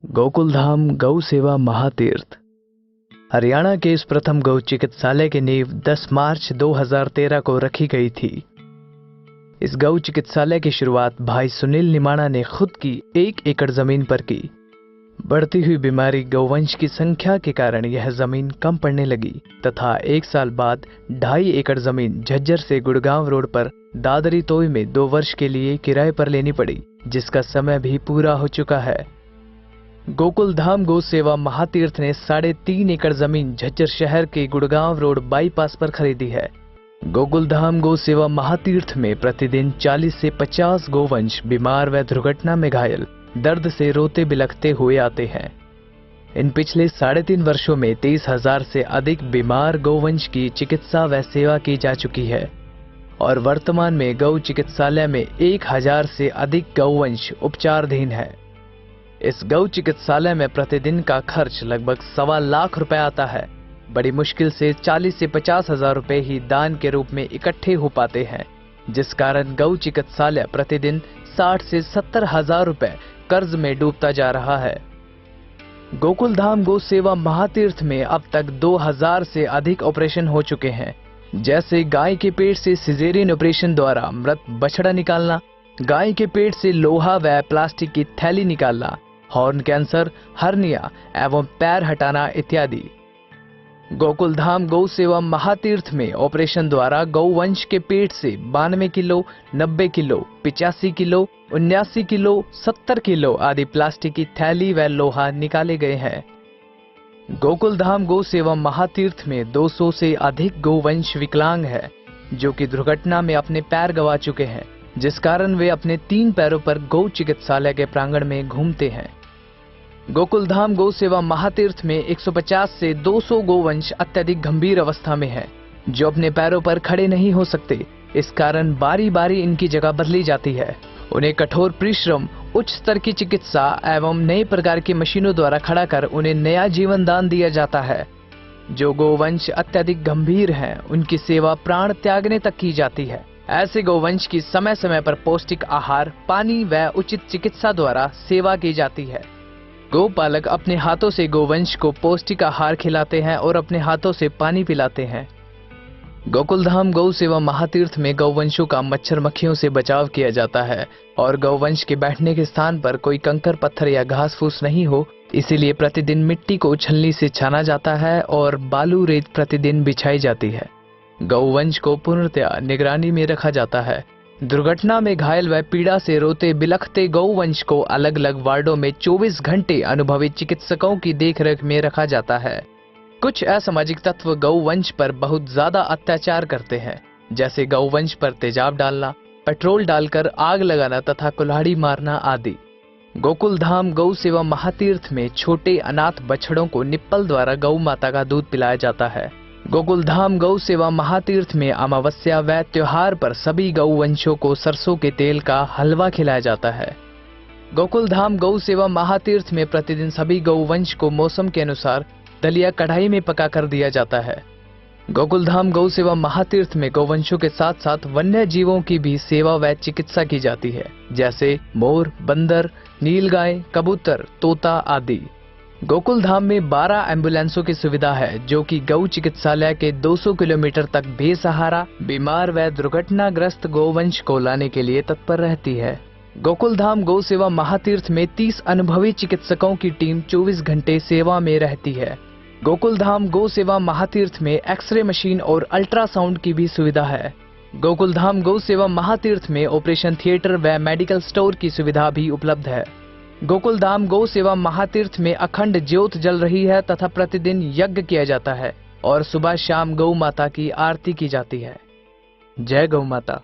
गोकुलधाम गौ सेवा महातीर्थ। हरियाणा के इस प्रथम गौ चिकित्सालय की नींव 10 मार्च 2013 को रखी गई थी। इस गौ चिकित्सालय की शुरुआत भाई सुनील निमाणा ने खुद की 1 एकड़ जमीन पर की। बढ़ती हुई बीमारी गौवंश की संख्या के कारण यह जमीन कम पड़ने लगी तथा 1 साल बाद 2.5 एकड़ जमीन झज्जर से गुड़गांव रोड पर दादरी तोई में 2 वर्ष के लिए किराए पर लेनी पड़ी, जिसका समय भी पूरा हो चुका है। गोकुलधाम गौ सेवा महातीर्थ ने 3.5 एकड़ जमीन झज्जर शहर के गुड़गांव रोड बाईपास पर खरीदी है। गोकुलधाम गौ सेवा महातीर्थ में प्रतिदिन 40 से 50 गोवंश बीमार व दुर्घटना में घायल दर्द से रोते बिलखते हुए आते हैं। इन पिछले 3.5 वर्षों में 23,000 से अधिक बीमार गौवंश की चिकित्सा व सेवा की जा चुकी है और वर्तमान में गौ चिकित्सालय में 1,000 से अधिक गौवंश उपचाराधीन है। इस गौ चिकित्सालय में प्रतिदिन का खर्च लगभग 1.25 लाख रुपए आता है। बड़ी मुश्किल से 40 से 50 हजार रुपए ही दान के रूप में इकट्ठे हो पाते हैं, जिस कारण गौ चिकित्सालय प्रतिदिन 60 से 70 हजार रुपए कर्ज में डूबता जा रहा है। गोकुलधाम गौ सेवा महातीर्थ में अब तक 2000 से अधिक ऑपरेशन हो चुके हैं, जैसे गाय के पेट से सिजेरियन ऑपरेशन द्वारा मृत बछड़ा निकालना, गाय के पेट से लोहा व प्लास्टिक की थैली निकालना, हॉर्न कैंसर, हर्निया एवं पैर हटाना इत्यादि। गोकुलधाम गौ सेवा महातीर्थ में ऑपरेशन द्वारा गौवंश के पेट से 92 kilo, 90 kilo, 85 kilo, 79 kilo, 70 kilo आदि प्लास्टिक की थैली व लोहा निकाले गए हैं। गोकुलधाम गौ सेवा महातीर्थ में 200 से अधिक गौवंश विकलांग है, जो कि दुर्घटना में अपने पैर गंवा चुके हैं, जिस कारण वे अपने 3 पैरों पर गौ चिकित्सालय के प्रांगण में घूमते हैं। गोकुलधाम गौ सेवा महातीर्थ में 150 से 200 गोवंश अत्यधिक गंभीर अवस्था में हैं, जो अपने पैरों पर खड़े नहीं हो सकते। इस कारण बारी बारी इनकी जगह बदली जाती है। उन्हें कठोर परिश्रम, उच्च स्तर की चिकित्सा एवं नए प्रकार की मशीनों द्वारा खड़ा कर उन्हें नया जीवन दान दिया जाता है। जो गोवंश अत्यधिक गंभीर हैं, उनकी सेवा प्राण त्यागने तक की जाती है। ऐसे गोवंश की समय समय पर पौष्टिक आहार, पानी व उचित चिकित्सा द्वारा सेवा की जाती है। गोपालक अपने हाथों से गोवंश को पौष्टिक आहार खिलाते हैं और अपने हाथों से पानी पिलाते हैं। गोकुलधाम गौ सेवा महातीर्थ में गौवंशों का मच्छर मक्खियों से बचाव किया जाता है और गौवंश के बैठने के स्थान पर कोई कंकर पत्थर या घास फूस नहीं हो, इसीलिए प्रतिदिन मिट्टी को छलनी से छाना जाता है और बालू रेत प्रतिदिन बिछाई जाती है। गौवंश को पूर्णतया निगरानी में रखा जाता है। दुर्घटना में घायल व पीड़ा से रोते बिलखते गौवंश को अलग अलग वार्डों में 24 घंटे अनुभवी चिकित्सकों की देखरेख में रखा जाता है। कुछ असामाजिक तत्व गौवंश पर बहुत ज्यादा अत्याचार करते हैं, जैसे गौवंश पर तेजाब डालना, पेट्रोल डालकर आग लगाना तथा कुल्हाड़ी मारना आदि। गोकुलधाम गौ सेवा महातीर्थ में छोटे अनाथ बछड़ों को निप्पल द्वारा गौ माता का दूध पिलाया जाता है। गोकुलधाम गौ सेवा महातीर्थ में अमावस्या व त्योहार पर सभी गौवंशों को सरसों के तेल का हलवा खिलाया जाता है। गोकुलधाम गौ सेवा महातीर्थ में प्रतिदिन सभी गौवंश को मौसम के अनुसार दलिया कढ़ाई में पका कर दिया जाता है। गोकुलधाम गौ सेवा महातीर्थ में गौवंशों के साथ साथ वन्य जीवों की भी सेवा व चिकित्सा की जाती है, जैसे मोर, बंदर, नीलगाय, कबूतर, तोता आदि। गोकुलधाम में 12 एम्बुलेंसों की सुविधा है, जो कि गौ चिकित्सालय के 200 किलोमीटर तक बेसहारा, बीमार व दुर्घटनाग्रस्त गोवंश को लाने के लिए तत्पर रहती है। गोकुलधाम गौ सेवा महातीर्थ में 30 अनुभवी चिकित्सकों की टीम 24 घंटे सेवा में रहती है। गोकुलधाम गौ सेवा महातीर्थ में एक्सरे मशीन और अल्ट्रासाउंड की भी सुविधा है। गोकुलधाम गौ सेवा महातीर्थ में ऑपरेशन थिएटर व मेडिकल स्टोर की सुविधा भी उपलब्ध है। गोकुलधाम गौ सेवा महातीर्थ में अखंड ज्योत जल रही है तथा प्रतिदिन यज्ञ किया जाता है और सुबह शाम गौ माता की आरती की जाती है। जय गौ माता।